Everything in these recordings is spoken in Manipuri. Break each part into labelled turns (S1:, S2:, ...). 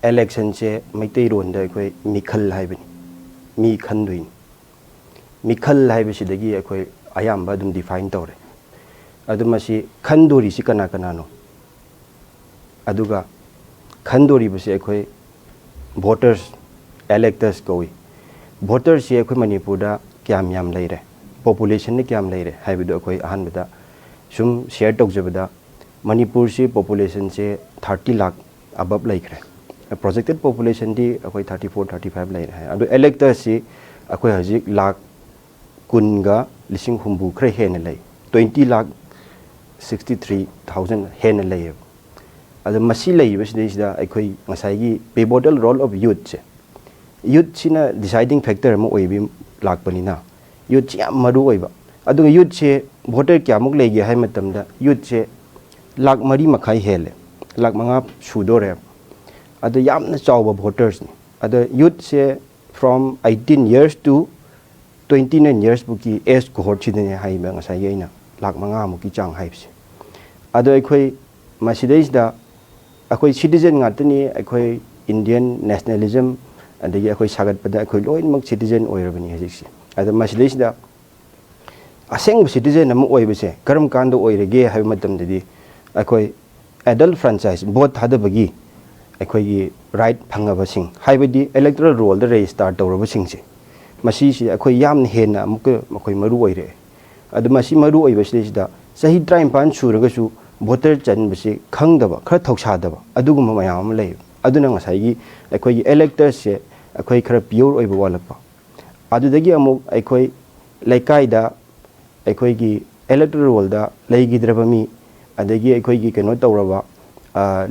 S1: election che maitai ron da koi mikhal haibani mi khanduin mikhal haibasi dagi koi ayamba dum define tawre aduma si khandori si kana kana no aduga khandori basi koi voters electors koi voters ye koi manipur da kyam yam leire population ne kyam leire haibido koi ahan bada sum share tawjabada manipur si population se 30 lakh above laikre projected population di akoi 34-35 lai hai adu electors si akoi hajik lakh kunga lising humbu khre hen lai 20 lakh 63,000 hen lai adu masi lai bas dei da akoi ngasai gi pivotal role of youth sina deciding factor mo oibi lak panina youth yam maru oiba adu youth se voter kyamuk lei ge hai matam da youth se lakh mari makhai hele lakh manga sudore adu yamna chawba voters ni adu youth se from 18 years to 29 years buki age cohort chidne hai ba ngasai yaina lakh manga muki chang haibse adu akhoi masidais da akhoi citizen ngatani akhoi Indian nationalism adagi akhoi sagat pada akhoi loin mak citizen oirabani hajiksi adu masidais da aseng citizen am oibase karam kando oirege hai matam dadi akhoi adult franchise vote hadabagi akhoi right phangabasing haibadi electoral roll da register tawrabasing se masi si akhoi yam hena amuk makoi maru oire adu masi maru oibase da sahi 35 suraga su voter chan basi khangdaba khara thoksadaba adugum mayam lei aduna ngasai gi akhoi electors se akhoi khara pure oiba walakpa adudagi amuk akhoi laikai da akhoi gi electoral roll da leigidrabami adagi akhoi gi keno tawraba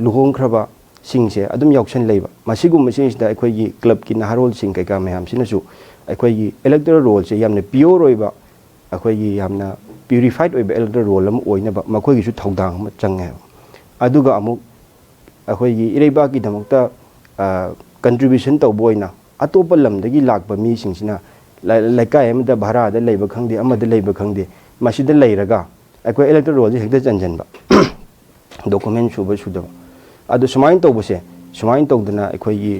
S1: luhong khraba singse adum yauksan leiba masigum machine da akhoi gi club ki naharol sing kai ka mayam sinasu akhoi gi electoral roll se yamna pure oiba akhoi gi yamna purified oiba electoral roll am oina ba makhoi gi su thaudang ma change aduga amuk akhoi gi ireiba ki damakta contribution tawboina atopa lam dagi lakba mi singsina laikai am da bhara da leiba khangde amada leiba khangde masida leiraga akhoi electoral roll je hekta chanjan ba document suba sudaba adu sumain tawbase sumain tawdana akhoi gi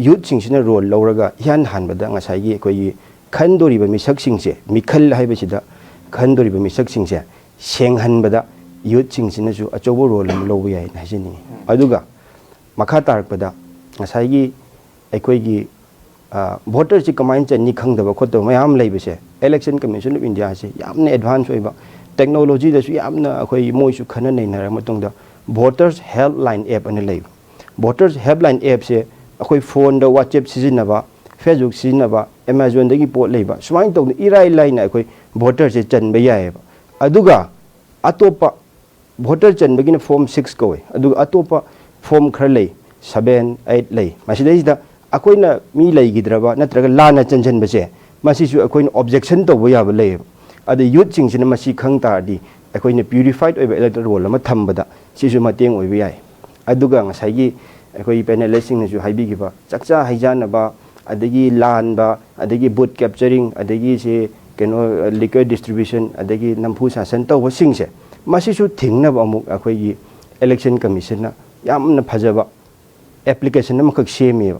S1: youth singsina role lauraga hian hanbada ngasai gi akhoi gi khandori ba misak singse mikhal haibasida khandori ba misak singse senghanbada youth singsina su achobo role am lobu yai najini aduga makha tarakpada ngasai gi akhoi gi voter si kamain chani khangdaba khotto mayam leibase election commission of india se yamna advance oiba technology da su yamna akhoi moi su khana nei na matungda voters helpline app ane lei voters helpline app se akhoi phone da whatsapp sizinaba facebook sizinaba amazon dagi pot leiba sumain tawna irai laina akhoi voter se chanba yaeba aduga atopa voter chanbagina form 6 kowe aduga atopa form khar lei 7 8 lei masidai da akoina mi leigidraba natraga lana chanjanbase masisu akoina objection tawba yaba lei adu youth singsina masi khangta di akoina purified oiba electoral roll ama thambada sisu mateng oiba yai aduga ngasai gi akoi panelist nasu haibigiba chakcha haijana ba adagi lan ba adagi boot capturing adagi se keno liquor distribution adagi nampu sasan taw singse masisu thingna ba amuk akoi gi election commission na yamna phajaba application na makak semi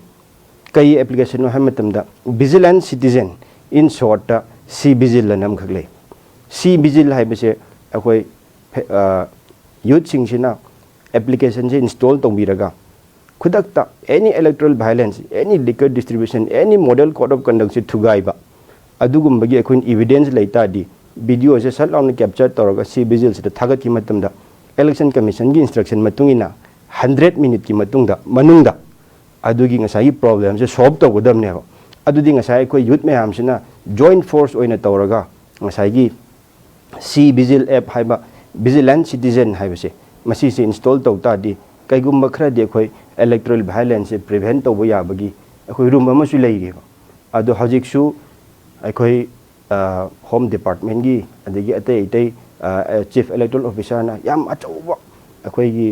S1: kai application no hamatamda vigilant citizen in short C vigil lanam khagle C vigil haibase akoi youth singsina application je install tawbiraga khudakta any electoral violence any liquor distribution any model code of conduct se thugaiba adugumbagi akhoi evidence leita di video se salon capture toroga C vigil se thagati matamda election commission gi instruction matungina 100 minute ki matungda manungda adugi ngasai problem se solve tawgodamne adudi ngasai akhoi youth mayam sina joint force oina tawraga ngasai gi C vigil app haiba vigilant citizen haibase masi se install tawta di kaigumba khra de khoi electoral violence prevent tawba yabagi akhoi room ama su leire adu hojik su akhoi home department gi adagi atei chief electoral officer na yam achauba akhoi gi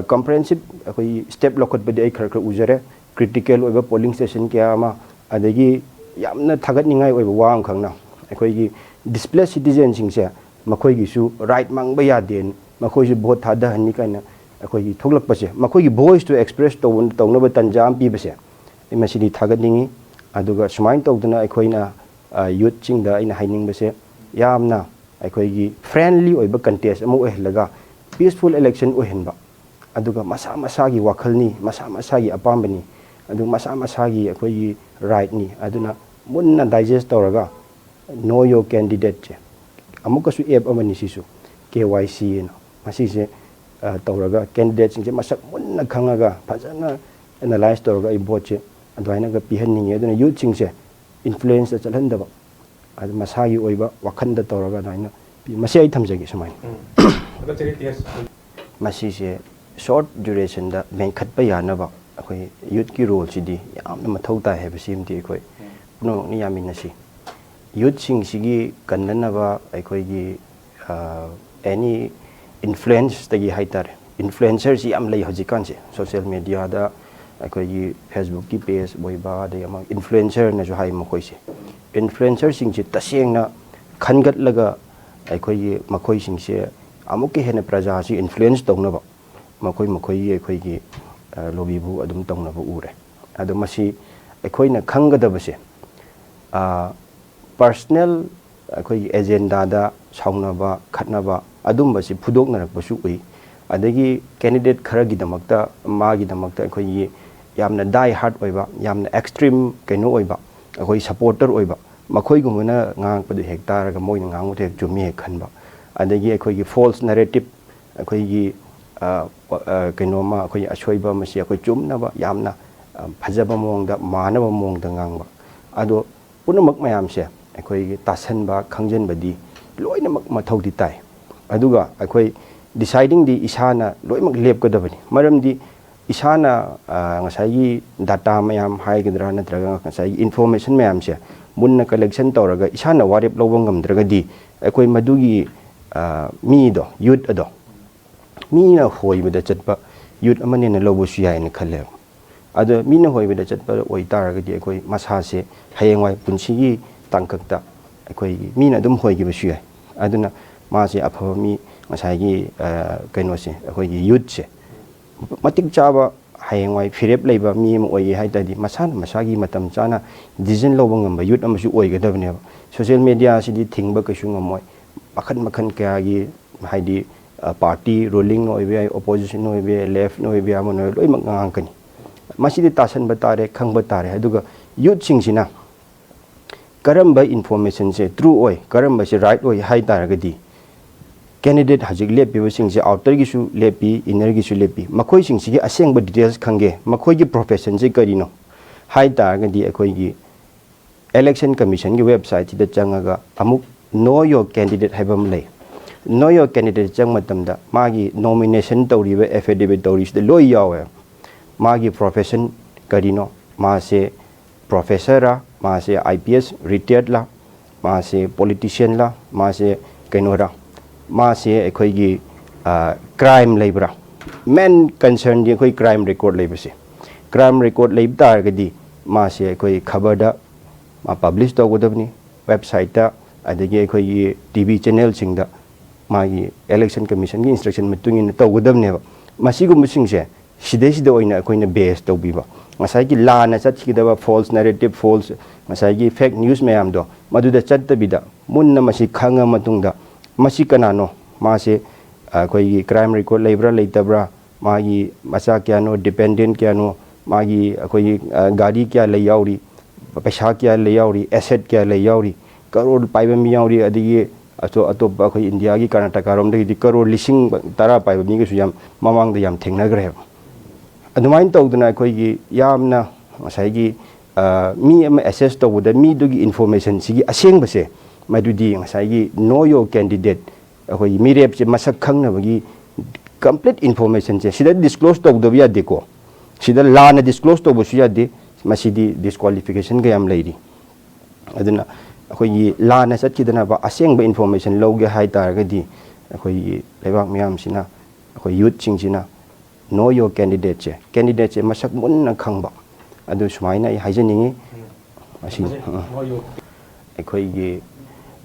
S1: comprehensive akhoi step lokot badi ai khar khar ujare critical oiba polling station kya ama adagi yamna thagat ningai oiba wang khangna akhoi gi displaced citizen singse makhoi gi su right mangba ya den makhoi su vote thada hani kaina ꯑꯩꯈꯣꯏꯒꯤ ꯊꯣꯛꯂꯛꯄꯁꯦ ꯃꯈꯣꯏꯒꯤ ꯚꯣꯏꯁꯇꯨ ꯑꯦꯛꯁꯄ꯭ꯔꯦꯁ ꯇꯧꯅꯕ ꯇꯥꯟꯖꯥ ꯑꯃ ꯄꯤꯕꯁꯦ ꯃꯁꯤꯗꯤ ꯊꯥꯒꯠꯅꯤꯡꯉꯤ ꯑꯗꯨꯒ ꯁꯨꯃꯥꯏꯅ ꯇꯧꯗꯅ ꯑꯩꯈꯣꯏꯅ ꯌꯨꯠꯁꯤꯡꯗ ꯑꯩꯅ ꯍꯥꯏꯅꯤꯡꯕꯁꯦ ꯌꯥꯝꯅ ꯑꯩꯈꯣꯏꯒꯤ ꯐ꯭ꯔꯦꯟꯂꯤ ꯑꯣꯏꯕ ꯀꯟꯇꯦꯁ ꯑꯃ ꯑꯣꯏꯍꯜꯂꯒ ꯄꯤꯁꯐꯨꯜ ꯏꯂꯦꯛꯁꯟ ꯑꯣꯏꯍꯟꯕ ꯑꯗꯨꯒ ꯃꯁꯥ ꯃꯁꯥꯒꯤ ꯋꯥꯈꯜꯅꯤ ꯃꯁꯥ ꯃꯁꯥꯒꯤ ꯑꯄꯥꯝꯕꯅꯤ ꯑꯗꯨ ꯃꯁꯥ ꯃꯁꯥꯒꯤ ꯑꯩꯈꯣꯏꯒꯤ ꯔꯥꯏꯠꯅꯤ ꯑꯗꯨꯅ ꯃꯨꯟꯅ ꯗꯥꯏꯖꯦꯁ ꯇꯧꯔꯒ ꯅꯣ ꯌꯣꯔ ꯀꯦꯟꯗꯤꯗꯦꯠꯁꯦ ꯑꯃꯨꯛꯀꯁꯨ ꯑꯦꯞ ꯑꯃꯅꯤ ꯁꯤꯁꯨ KYC ꯑꯅ ꯃꯁꯤꯁꯦ ꯇꯧꯔꯒ ꯀꯦꯟꯗꯤꯗꯦꯠꯁꯤꯡꯁꯦ ꯃꯁꯛ ꯃꯨꯟꯅ ꯈꯪꯉꯒ ꯐꯖꯅ ꯑꯦꯅꯥꯂꯥꯏꯁ ꯇꯧꯔꯒ ꯑꯩ ꯚꯣꯠꯁꯦ ꯑꯗꯨꯃꯥꯏꯅꯒ ꯄꯤꯍꯟꯅꯤꯡꯉꯤ ꯑꯗꯨꯅ ꯌꯨꯠꯁꯤꯡꯁꯦ ꯏꯟꯐ꯭ꯂꯨꯌꯦꯟꯁꯇ ꯆꯠꯍꯟꯗꯕ ꯑꯗꯨ ꯃꯁꯥꯒꯤ ꯑꯣꯏꯕ ꯋꯥꯈꯟꯗ ꯇꯧꯔꯒ ꯑꯗꯨꯃꯥꯏꯅ ꯃꯁꯤ ꯑꯩ ꯊꯝꯖꯒꯦ ꯁꯨꯃꯥꯏꯅ ꯃꯁꯤꯁꯦ ꯁꯣꯔꯠ ꯗ꯭ꯌꯨꯔꯦꯁꯟꯗ ꯃꯦꯟꯈꯠꯄ ꯌꯥꯅꯕ ꯑꯩꯈꯣꯏ ꯌꯨꯠꯀꯤ ꯔꯣꯜꯁꯤꯗꯤ ꯌꯥꯝꯅ ꯃꯊꯧ ꯇꯥꯏ ꯍꯥꯏꯕꯁꯤꯃꯗꯤ ꯑꯩꯈꯣꯏ ꯄꯨꯝꯅꯃꯛꯅ ꯌꯥꯃꯤꯟꯅꯁꯤ ꯌꯨꯠꯁꯤꯡꯁꯤꯒꯤ ꯀꯟꯅꯅꯕ ꯑꯩꯈꯣꯏꯒꯤ ꯑꯦꯅꯤ ꯏꯟꯐ꯭ꯂꯨꯌꯦꯟꯁꯇꯒꯤ ꯍꯥꯏꯇꯥꯔꯦ ꯏꯟꯐ꯭ꯂꯨꯌꯦꯟꯁꯔꯁꯤ ꯌꯥꯝ ꯂꯩ ꯍꯧꯖꯤꯛꯀꯥꯟꯁꯦ ꯁꯣꯁꯤꯌꯦꯜ ꯃꯦꯗꯤꯌꯥꯗ ꯑꯩꯈꯣꯏꯒꯤ ꯐꯦꯁꯕꯨꯛꯀꯤ ꯄꯦꯖ ꯑꯣꯏꯕ ꯑꯗꯩ ꯑꯃ ꯏꯟꯐ꯭ꯂꯨꯌꯦꯟꯁꯔꯅꯁꯨ ꯍꯥꯏ ꯃꯈꯣꯏꯁꯦ ꯏꯟꯐ꯭ꯂꯨꯌꯦꯟꯁꯔꯁꯤꯡꯁꯦ ꯇꯁꯦꯡꯅ ꯈꯟꯒꯠꯂꯒ ꯑꯩꯈꯣꯏꯒꯤ ꯃꯈꯣꯏꯁꯤꯡꯁꯦ ꯑꯃꯨꯛꯀ ꯍꯦꯟꯅ ꯄ꯭ꯔꯖꯥꯁꯤ ꯏꯟꯐ꯭ꯂꯨꯌꯦꯟꯁ ꯇꯧꯅꯕ ꯃꯈꯣꯏꯒꯤ ꯑꯩꯈꯣꯏꯒꯤ ꯂꯣꯕꯤꯕꯨ ꯑꯗꯨꯝ ꯇꯧꯅꯕ ꯎꯔꯦ ꯑꯗꯣ ꯃꯁꯤ ꯑꯩꯈꯣꯏꯅ ꯈꯪꯒꯗꯕꯁꯦ ꯄꯔꯁꯅꯦꯜ ꯑꯩꯈꯣꯏꯒꯤ ꯑꯦꯖꯦꯟꯗꯥꯗ ꯁꯥꯎꯅꯕ ꯈꯠꯅꯕ ꯑꯗꯨꯝꯕꯁꯤ ꯐꯨꯗꯣꯛꯅꯔꯛꯄꯁꯨ ꯎꯏ ꯑꯗꯒꯤ ꯀꯦꯟꯗꯤꯗꯦꯠ ꯈꯔꯒꯤꯗꯃꯛꯇ ꯃꯥꯒꯤꯗꯃꯛꯇ ꯑꯩꯈꯣꯏꯒꯤ ꯌꯥꯝꯅ ꯗꯥꯏ ꯍꯥꯔꯠ ꯑꯣꯏꯕ ꯌꯥꯝꯅ ꯑꯦꯛꯁꯇ꯭रीम ꯀꯩꯅꯣ ꯑꯣꯏꯕ ꯑꯩꯈꯣꯏ ꯁꯄꯣꯔꯇꯔ ꯑꯣꯏꯕ ꯃꯈꯣꯏꯒꯨꯝꯕꯅ ꯉꯥꯡꯉꯛꯄꯗꯨ ꯍꯦꯛ ꯇꯥꯔꯒ ꯃꯣꯏꯅ ꯉꯥꯡꯕꯗꯨ ꯍꯦꯛ ꯆꯨꯝꯃꯤ ꯍꯦꯛ ꯈꯟꯕ ꯑꯗꯒꯤ ꯑꯩꯈꯣꯏꯒꯤ ꯐꯣꯜꯁ ꯅꯦꯔꯦꯇꯤꯞ ꯑꯩꯈꯣꯏꯒꯤ ꯀꯩꯅꯣꯝꯃ ꯑꯩꯈꯣꯏꯒꯤ ꯑꯁꯣꯏꯕ ꯑꯃꯁꯤ ꯑꯩꯈꯣꯏ ꯆꯨꯝꯅꯕ ꯌꯥꯝꯅ ꯐꯖꯕ ꯃꯑꯣꯡꯗ ꯃꯥꯟꯅꯕ ꯃꯑꯣꯡꯗ ꯉꯥꯡꯕ ꯑꯗꯣ ꯄꯨꯝꯅꯃꯛ ꯃꯌꯥꯝꯁꯦ ꯑꯩꯈꯣꯏꯒꯤ ꯇꯥꯁꯟꯕ ꯈꯪꯖꯤꯟꯕꯗꯤ ꯂꯣꯏꯅꯃꯛ ꯃꯊꯧꯗꯤ ꯇꯥꯏ ꯑꯗꯨꯒ ꯑꯩꯈꯣꯏ ꯗꯤꯁꯥꯏꯗꯤꯡꯗꯤ ꯏꯁꯥꯅ ꯂꯣꯏꯅꯃꯛ ꯂꯦꯞꯀꯗꯕꯅꯤ ꯃꯔꯝꯗꯤ ꯏꯁꯥꯅ ꯉꯁꯥꯏꯒꯤ ꯗꯥꯇꯥ ꯃꯌꯥꯝ ꯍꯥꯏꯒꯗ꯭ꯔꯥ ꯅꯠꯇ꯭ꯔꯒ ꯉꯁꯥꯏꯒꯤ ꯏꯟꯐꯣꯔꯃꯦꯁꯟ ꯃꯌꯥꯝꯁꯦ ꯃꯨꯟꯅ ꯀꯂꯦꯛꯁꯟ ꯇꯧꯔꯒ ꯏꯁꯥꯅ ꯋꯥꯔꯦꯞ ꯂꯧꯕ ꯉꯝꯗ꯭ꯔꯒꯗꯤ ꯑꯩꯈꯣꯏ ꯃꯗꯨꯒꯤ ꯃꯤꯗꯣ ꯌꯨꯠ ꯑꯗꯣ ꯃꯤꯅ ꯍꯣꯏꯕꯗ ꯆꯠꯄ ꯌꯨꯠ ꯑꯃꯅꯦꯅ ꯂꯧꯕꯁꯨ ꯌꯥꯏꯅ ꯈꯜꯂꯦꯕ ꯑꯗꯣ ꯃꯤꯅ ꯍꯣꯏꯕꯗ ꯆꯠꯄ ꯑꯣꯏꯇꯥꯔꯒꯗꯤ ꯑꯩꯈꯣꯏ ꯃꯁꯥꯁꯦ ꯍꯌꯦꯡꯋꯥꯏ ꯄꯨꯟꯁꯤꯒꯤ ꯇꯥꯡꯀꯛꯇ ꯑꯩꯈꯣꯏꯒꯤ ꯃꯤꯅ ꯑꯗꯨꯝ ꯍꯣꯏꯈꯤꯕꯁꯨ ꯌꯥꯏ ꯑꯗꯨꯅ ꯃꯥꯁꯦ ꯑꯐꯕ ꯃꯤ ꯉꯁꯥꯏꯒꯤ ꯀꯩꯅꯣꯁꯦ ꯑꯩꯈꯣꯏꯒꯤ ꯌꯨꯠꯁꯦ ꯃꯇꯤꯛ ꯆꯥꯕ ꯍꯌꯦꯡꯋꯥꯏ ꯐꯤꯔꯦꯞ ꯂꯩꯕ ꯃꯤ ꯑꯃ ꯑꯣꯏꯒꯦ ꯍꯥꯏ ꯇꯥꯔꯗꯤ ꯃꯁꯥꯅ ꯃꯁꯥꯒꯤ ꯃꯇꯝ ꯆꯥꯅ ꯗꯤസിꯖꯟ ꯂꯧꯕ ꯉꯝꯕ ꯌꯨꯠ ꯑꯃꯁꯨ ꯑꯣꯏꯒꯗꯕꯅꯦꯕ ꯁꯣꯁꯤꯌꯦꯜ ꯃꯦꯗꯤꯌꯥꯁꯤꯗꯤ ꯊꯤꯡꯕ ꯀꯩꯁꯨ ꯉꯝꯃꯣꯏ ꯃꯈꯟ ꯃꯈꯟ ꯀꯌꯥꯒꯤ ꯍꯥꯏꯗꯤ ꯄꯥꯔꯇꯤ ꯔꯨꯂꯤꯡꯅ ꯑꯣꯏꯕ ꯌꯥꯏ ꯑꯣꯄꯣꯖꯤꯁꯟ ꯑꯣꯏꯕ ꯌꯥꯏ ꯂꯦꯐꯅ ꯑꯣꯏꯕ ꯌꯥꯏ ꯑꯃꯅ ꯂꯣꯏꯅꯃꯛ ꯉꯥꯡꯉꯛꯀꯅꯤ ꯃꯁꯤꯗꯤ ꯇꯥꯁꯟꯕ ꯇꯥꯔꯦ ꯈꯪꯕ ꯇꯥꯔꯦ ꯑꯗꯨꯒ ꯌꯨꯠꯁꯤꯡꯁꯤꯅ ꯀꯔꯝꯕ ꯏꯟꯐꯣꯔꯃꯦꯁꯟꯁꯦ ꯇ꯭ꯔꯨ ꯑꯣꯏ ꯀꯔꯝꯕꯁꯦ ꯔꯥꯏꯠ ꯑꯣꯏ ꯍꯥꯏ ꯇꯥꯔꯒꯗꯤ ꯀꯦꯟꯗꯤꯗꯦꯠ ꯍꯧꯖꯤꯛ ꯂꯦꯞꯄꯤꯕꯁꯤꯡꯁꯦ ꯑꯥꯎꯇꯔꯒꯤꯁꯨ ꯂꯦꯞꯄꯤ इनरगिसु लेपी मखोइसिंगसिगी असेंग डिटेल्स खंगे मखोइगी प्रोफेशन से करिनो हाई तारगदी अखोइगी इलेक्शन कमीशन की वेबसाइट सिदा चंगागा अमुक नो योर कैंडिडेट हैबम ले नो योर कैंडिडेट चंग मतमदा मागी नॉमिनेशन तौरीबे एफिडेविट तौरीसिदा लोय यावे मागी प्रोफेशन करिनो मासे प्रोफेसर रा मासे आईपीएस रिटायर्ड ला मासे पॉलिटिशियन ला मासे कैनोरा मासे अखोइगी क्राइम लेब्रा मेन कंसर्न दी अखोइ क्राइम रिकॉर्ड लेबसे क्राइम रिकॉर्ड लेब तारगदी मासे अखोइ खबरदा मा पब्लिश तौगदबनी वेबसाइट ता अदगी अखोइ टीवी चैनल सिंगदा मागी इलेक्शन कमीशन की इंस्ट्रक्शन मतुंगिन तौगदबनेबा मसिगुमसिंगसे सिदेसिदा ओइना अखोइना बेस तौबीबा मसाइगी लाना चटखिदबा फॉल्स नैरेटिव फॉल्स मसाइगी फेक न्यूज़ मयामदो मदुदा चटतबिदा मुन्ना मसि खंगा मतुंगदा मसि कनानो मासे अखोइगी क्राइम रिकॉर्ड लेब्रा लेतब्रा मागी मचा क्यानो डिपेंडेंट क्यानो मागी अखोइगी गाड़ी क्या ले याउरी पैसा क्या ले याउरी एसेट क्या ले याउरी करोड़ पाइबा मी याउरी अदिगी अतोप अखोइ इंडिया की कर्नाटक रोमदगी करोड़ लिसिंग तरा पाइबा मी गसु याम ममांगदा याम थेंगनग्रे अदुमाइन तौदना अखोइगी यामना मसाइगी मी अम एसेस तौबदा मी दुगी इन्फॉर्मेशन सिगी असेंगबसे मदुदी मसाइगी नो योर कैंडिडेट अखोइ मिरेप से मसक खंगनबगी कंप्लीट इन्फॉर्मेशन से सिदा डिस्क्लोज तौदब यादेको सिदा लाना डिस्क्लोज तौबसु यादे मसिदी डिस्क्वालिफिकेशन गयाम लेरी अदुना अखोइ लाना चटकिदना असेंग इन्फॉर्मेशन लौगे हाइ तारगदी अखोइ लेबाक मयाम सिना अखोइ यूथ सिंगसिना नो योर कैंडिडेट से मसक मुन्ना खंगबा अदु सुमाइना हाइजनिंगी असि अखोइगी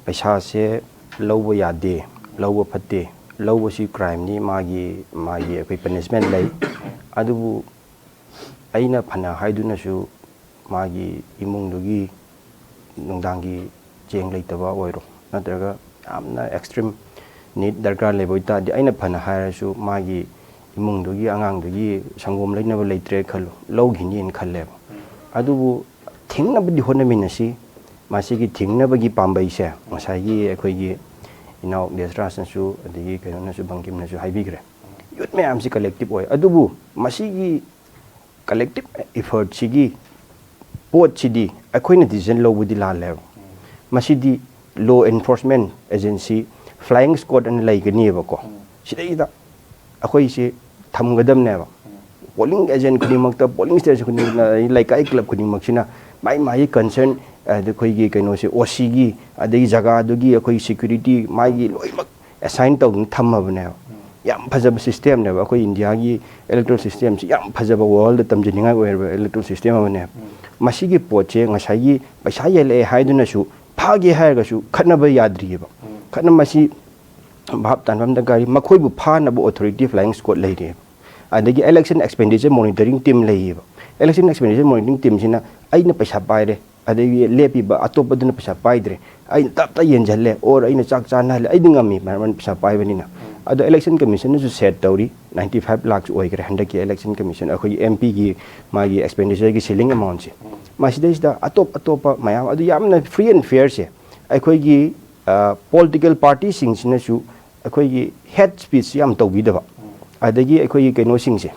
S1: पैसा से लौब यादे लौब फते ꯂꯧꯕꯁꯤ ꯀ꯭ꯔꯥꯏꯝꯅꯤ ꯃꯥꯒꯤ ꯑꯩꯈꯣꯏ ꯄꯅꯤꯁꯃꯦꯟ ꯂꯩ ꯑꯗꯨꯕꯨ ꯑꯩꯅ ꯐꯅ ꯍꯥꯏꯗꯨꯅꯁꯨ ꯃꯥꯒꯤ ꯏꯃꯨꯡꯗꯨꯒꯤ ꯅꯨꯡꯗꯥꯡꯒꯤ ꯆꯦꯡ ꯂꯩꯇꯕ ꯑꯣꯏꯔꯣ ꯅꯠꯇ꯭ꯔꯒ ꯌꯥꯝꯅ ꯑꯦꯛꯁꯇ꯭रीꯝ ꯅꯤꯠ ꯗꯔꯀꯥꯔ ꯂꯩꯕ ꯑꯣꯏꯇꯥꯔꯗꯤ ꯑꯩꯅ ꯐꯅ ꯍꯥꯏꯔꯁꯨ ꯃꯥꯒꯤ ꯏꯃꯨꯡꯗꯨꯒꯤ ꯑꯉꯥꯡꯗꯨꯒꯤ ꯁꯪꯒꯣꯝ ꯂꯩꯅꯕ ꯂꯩꯇ꯭ꯔꯦ ꯈꯜꯂꯣ ꯂꯧꯈꯤꯅꯤꯅ ꯈꯜꯂꯦꯕ ꯑꯗꯨꯕꯨ ꯊꯤꯡꯅꯕꯗꯤ ꯍꯣꯠꯅꯃꯤꯟꯅꯁꯤ ꯃꯁꯤꯒꯤ ꯊꯤꯡꯅꯕꯒꯤ ꯄꯥꯝꯕꯩꯁꯦ ꯉꯁꯥꯏꯒꯤ ꯑꯩꯈꯣꯏꯒꯤ ꯏꯅꯥꯎ ꯗꯦꯁꯔꯥꯖꯅꯁꯨ ꯑꯗꯒꯤ ꯀꯩꯅꯣꯅꯁꯨ ꯕꯪꯀꯤꯝꯅꯁꯨ ꯍꯥꯏꯕꯤꯈ꯭ꯔꯦ ꯌꯨꯠ ꯃꯌꯥꯝꯁꯤ ꯀꯂꯦꯛꯇꯤꯕ ꯑꯣꯏ ꯑꯗꯨꯕꯨ ꯃꯁꯤꯒꯤ ꯀꯂꯦꯛꯇꯤꯕ ꯏꯐꯔꯠꯁꯤꯒꯤ ꯄꯣꯠꯁꯤꯗꯤ ꯑꯩꯈꯣꯏꯅ ꯗꯤꯁꯤꯖꯟ ꯂꯧꯕꯗꯤ ꯂꯥꯜꯂꯦꯕ ꯃꯁꯤꯗꯤ ꯂꯣ ꯑꯦꯟꯐꯣꯔꯁꯃꯦꯟ ꯑꯦꯖꯦꯟꯁꯤ ꯐ꯭ꯂꯥꯏꯌꯤꯡ ꯁ꯭ꯀꯣꯠ ꯑꯅ ꯂꯩꯒꯅꯤꯕꯀꯣ ꯁꯤꯗꯩꯗ ꯑꯩꯈꯣꯏꯁꯤ ꯊꯝꯒꯗꯕꯅꯦꯕ ꯄꯣꯂꯤꯡ ꯑꯦꯖꯦꯟ ꯈꯨꯗꯤꯡꯃꯛꯇ ꯄꯣꯂꯤꯡ ꯁ꯭ꯇꯦꯁꯟ ꯈꯨꯗꯤꯡꯃꯛꯇ ꯂꯩꯀꯥꯏ ꯀ꯭ꯂꯕ ꯈꯨꯗꯤꯡꯃꯛꯁꯤꯅ ꯃꯥꯒꯤ ꯀꯟꯁꯔꯟ ꯑꯩꯈꯣꯏꯒꯤ ꯀꯩꯅꯣꯁꯦ OC ꯒꯤ ꯑꯗꯒꯤ ꯖꯒꯥꯗꯨꯒꯤ ꯑꯩꯈꯣꯏ ꯁꯦꯀ꯭ꯌꯨꯔꯤꯇꯤ ꯃꯥꯒꯤ ꯂꯣꯏꯅꯃꯛ ꯑꯦꯁꯥꯏꯟ ꯇꯧꯗꯨꯅ ꯊꯝꯃꯕꯅꯦꯕ ꯌꯥꯝ ꯐꯖꯕ ꯁꯤꯁꯇꯦꯝꯅꯦꯕ ꯑꯩꯈꯣꯏ ꯏꯟꯗꯤꯌꯥꯒꯤ ꯏꯂꯦꯛꯇꯣꯔꯦꯜ ꯁꯤꯁꯇꯦꯝꯁꯤ ꯌꯥꯝ ꯐꯖꯕ ꯋꯥꯔꯜꯗ ꯇꯝꯖꯅꯤꯡꯉꯥꯏ ꯑꯣꯏꯔꯕ ꯏꯂꯦꯛꯇꯣꯔꯦꯜ ꯁꯤꯁꯇꯦꯝ ꯑꯃꯅꯦꯕ ꯃꯁꯤꯒꯤ ꯄꯣꯠꯁꯦ ꯉꯁꯥꯏꯒꯤ ꯄꯩꯁꯥ ꯌꯦꯜꯂꯛꯑꯦ ꯍꯥꯏꯗꯨꯅꯁꯨ ꯐꯥꯒꯦ ꯍꯥꯏꯔꯒꯁꯨ ꯈꯠꯅꯕ ꯌꯥꯗ꯭ꯔꯤꯑꯕ ꯃꯁꯤ ꯚꯥꯞ ꯇꯥꯟꯐꯝ ꯗꯔꯀꯥꯔ ꯃꯈꯣꯏꯕꯨ ꯐꯥꯅꯕ ꯑꯣꯊꯣꯔꯤꯇꯤ ꯐ꯭ꯂꯥꯏꯌꯤꯡ ꯁ꯭ꯀꯣꯠ ꯂꯩꯔꯦꯕ ꯑꯗꯒꯤ ꯏꯂꯦꯛꯁꯟ ꯑꯦꯛꯁꯄꯦꯟꯗꯤꯆꯔ ꯃꯣꯅꯤꯇꯔꯤꯡ ꯇꯤꯝ ꯂꯩꯌꯦꯕ ꯏꯂꯦꯛꯁꯟ ꯑꯦꯛꯁꯄꯦꯟꯗꯤꯆꯔ ꯃꯣꯅꯤꯇꯔꯤꯡ ꯇꯤꯝꯁꯤꯅ ꯑꯩꯅ ꯄꯩꯁꯥ ꯄꯥꯏꯔꯦ ꯑꯗꯒꯤ ꯂꯦꯞꯄꯤꯕ ꯑꯇꯣꯞꯄꯗꯨꯅ ꯄꯩꯁా ꯄꯥꯏꯗ꯭ꯔꯦ ꯑꯩꯅ ꯇꯞꯇ ꯌꯦꯟꯁꯤꯜꯂꯦ ꯑꯣꯔ ꯑꯩꯅ ꯆꯥꯛ ꯆꯥꯅꯍꯜꯂꯦ ꯑꯩꯗꯤ ꯉꯝꯃꯤ ꯃꯔꯝ ꯄꯩꯁꯥ ꯄꯥꯏꯕꯅꯤꯅ ꯑꯗꯣ ꯏꯂꯦꯛꯁꯟ ꯀꯃꯤꯁꯟꯅꯁꯨ ꯁꯦꯠ ꯇꯧꯔꯤ 95 lakhs ꯑꯣꯏꯈ꯭ರೆ ꯍꯟꯗꯛꯀꯤ ꯏꯂꯦꯛꯁꯟ ꯀꯃꯤꯁꯟ ꯑꯩꯈꯣꯏꯒꯤ MP ꯒꯤ ꯃꯥꯒꯤ ꯑꯦꯛꯁꯄꯦꯟꯗꯤꯆꯔꯒꯤ ꯁꯤꯂꯤꯡ ꯑꯦꯃꯥꯎꯟꯁꯦ ꯃꯁꯤꯗꯩꯁꯤꯗ ꯑꯇꯣꯞꯄ ꯃꯌꯥꯝ ꯑꯗꯨ ꯌꯥꯝꯅ ꯐ꯭ꯔꯤ ꯑꯦꯟ ꯐꯤꯌꯔꯁꯦ ꯑꯩꯈꯣꯏꯒꯤ ꯄꯣꯂꯤꯇꯤꯀꯦꯜ ꯄꯥꯔꯇꯤꯁꯤꯡꯁꯤꯅꯁꯨ ꯑꯩꯈꯣꯏꯒꯤ ꯍꯦꯠ ꯁ꯭ꯄꯤꯆ ꯌꯥꯝ ꯇꯧꯕꯤꯗꯕ ꯑꯗꯒꯤ ꯑꯩꯈꯣꯏꯒꯤ ꯀꯩꯅꯣꯁꯤꯡꯁꯦ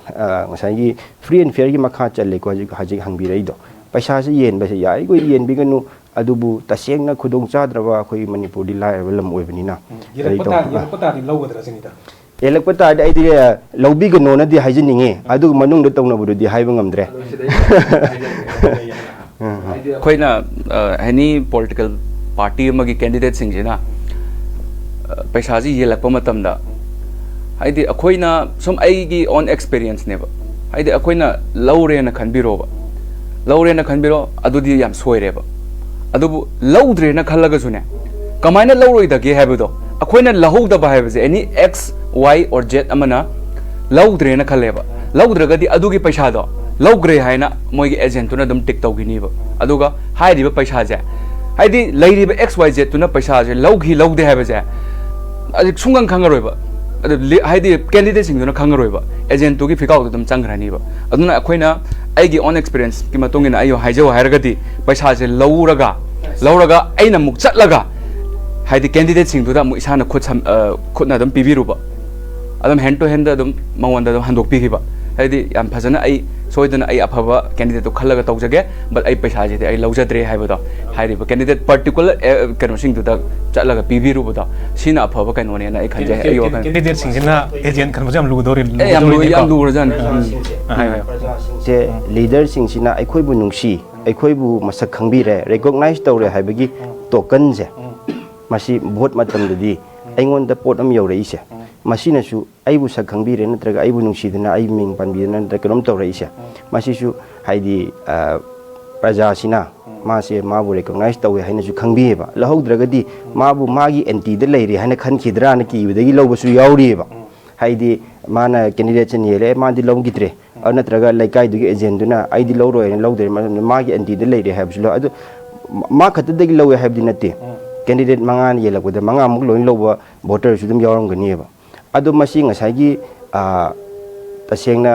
S1: ꯉꯁꯥꯏꯒꯤ ꯐ꯭री एंड फेयर की मखा चलेको हजिक हंगबिरैदो पैसासे येनबसे यारिगो येनबिगनु अदुबु तसेंगना खुदोंग चाद्रबा अखोई मणिपुर दि लायरबा लम ओइबनिना
S2: येलपता लौगदरा सिनिदा
S1: येलपता आइदि लौबिगनो नदि हाइजनिंगे अदु मनुंग तौनबुदि हाइबा ngamdre
S3: अखोइना एनी पॉलिटिकल पार्टी अमगी कैंडिडेट सिंगजिना पैसाजी येलकपा मतमदा हाइदि अखोइना सम आइगी ऑन एक्सपीरियंस नेबा हाइदि अखोइना लौरेना खनबिरोबा लौरेना खनबिरो अदुदि याम सोइरेबा अदुबु लौद्रेना खल्लगसुने कमाइना लौरोइदगे हाइबदो अखोइना लहौदबा हाइबजे any X Y or Z अमना लौद्रेना खल्लेबा लौद्रगदि अदुगी पैसादो लौग्रे हाइना मोइगी एजेंटुना दम टिक तौगिनीबा अदुगा हाइदिबा पैसाजे हाइदि लैरिबा एक्स वाई जेड तुना पैसाजे लौगी लौदे हाइबजे अदि सुंगं खंगरोइबा हाइदि कैंडिडेट सिंगदुना खंगरोइबा एजेंट तुगी फिकाउदो दम चंगरानीबा अदुना अखोइना आइगी ऑन एक्सपीरियंस की मतुंगिना आयो हाइजो हाइरगदि पैसाजे लौरगा अइना मुक चटलगा हाइदि कैंडिडेट सिंगदुदा मु इसाना खुदना दम पिबिरुबा अदम हैंड टू हैंड दम मवंदा दम हंदोक पिगिबा हाइदि याम फजना आई सोइदना आई अफबा कैंडिडेट तो खल्लगा तौजगे बट आई पैसाजे आई लौजद्रे हाइबदो हाइरिबा कैंडिडेट पर्टिकुलर कनो सिंगदुदा चटलगा पिबिरुबदा सिना अफबा कनोने ना आई खंजे आई वखन
S2: कैंडिडेट सिंगजिना एजेंट खनबजे याम लुगदोरि
S3: याम लुरजन
S1: से लीडर सिंगसिना अखोइबु नुंसी अखोइबु मसक खंबिरे रिकॉग्नाइज तौरे हाइबगी टोकन जे मसी भोट मतमददी अइंगोंदा पोट अम यौरइसे मसीनसु अइबु सक खंबिरे नत्रगा अइबु नुंसीदना अइ मिंग पानबिदना नत्र कलम तौरइसे मसीसु हाइदि प्रजासिना मासे माबु रिकॉग्नाइज तौवे हाइनसु खंबिएबा लहौद्रगदि माबु मागी एंटी दे लेरि हाइना खनखिद्राना किबदगी लौबसु याउरिएबा हाइदि माना कैंडिडेट से येले मादि लौगिद्रे नत्रगा लैकाइदुगी एजेंटुना आइदि लौरोयना लौदरे मागी एंटी दे लेरि हाइबसु अदु मा खतदगी लौवे हाइबदि नते कैंडिडेट मंगान येलकबदा मंगा मुक लोइन लौबा वोटर सुदम यावरमगनिएबा अदु मसी ngसाइगी तसेंगना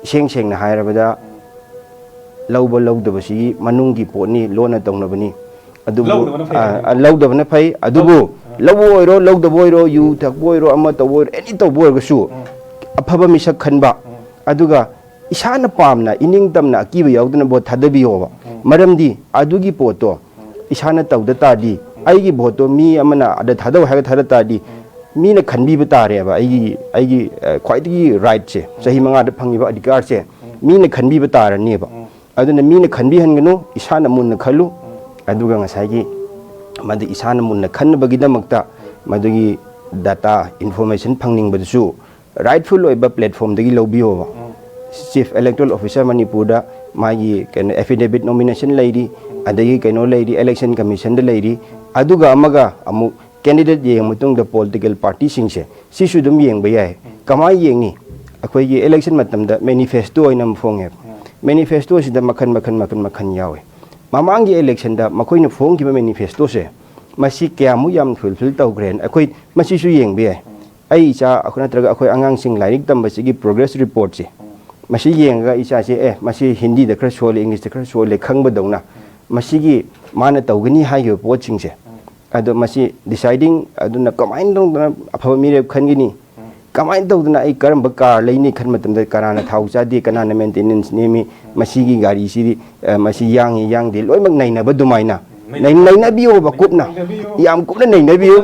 S1: सेंगना हाइरबदा लौबा लौदबसी मनुंगी पोनी लोना तौनबनी अदुबु लौदबना फै अदुबु लौबो ओइरो लौदबो ओइरो यु थकबो ओइरो अमा तौबो ओइरो एनी तौबो ओइरगसु अफबा मिसक खनबा अदुगा इसाना पामना इनिंग तमना अकीबा याउदना बोट थादबियोबा मरमदी अदुगी पोतो इसाना तौदा तादी आइगी भोटो मी अमना अदा थादव हागा थादा तादी मीना खनबीबा तारेबा आइगी ख्वाइदगी राइट से सही मंगादा फंगिबा अधिकार से मीना खनबीबा तारनेबा अदुना मीना खनबीहनगनु इसाना मुन्ना खल्लु अदुगा ngसाइगी मदि इसाना मुन्ना खनबगिदमक्ता मदुगी डाटा इन्फॉर्मेशन फंगनिंगबदसु राइटफुल ओइबा प्लेटफॉर्म दगी लौबियोबा चीफ इलेक्टोरल ऑफिसर मणिपुरदा मागी कैन एफिडेविट नॉमिनेशन लेरी अदगी कैनो लेरी इलेक्शन कमीशन द लेरी अदुगा अमगा अमु candidate yeng mutung the political party singse si su dum yeng ba yai kamai yeng ni akhoi gi election matam da manifesto inam phong he manifesto si da makhan yawe mamang gi election da makoi nu phong gi manifesto se masi kya mu yam fulfill taw gren akhoi masi su yeng ba yai ai cha akhona traga akhoi angang sing lairik tam ba gi progress report se masi yeng ga isa se masi hindi da khra sole english da khra sole khang ba dongna masi gi mana tawgani ha yo po ching se ado masi deciding aduna kamain dong apha mi re khan gi ni kamain dong na ai karam ba car leini khan matam da karana thau cha di kanana maintenance ni mi masi gi gari si masi yang di loi mak nai na ba dumai na nai na biyo ba kup na yam kup na nai na biyo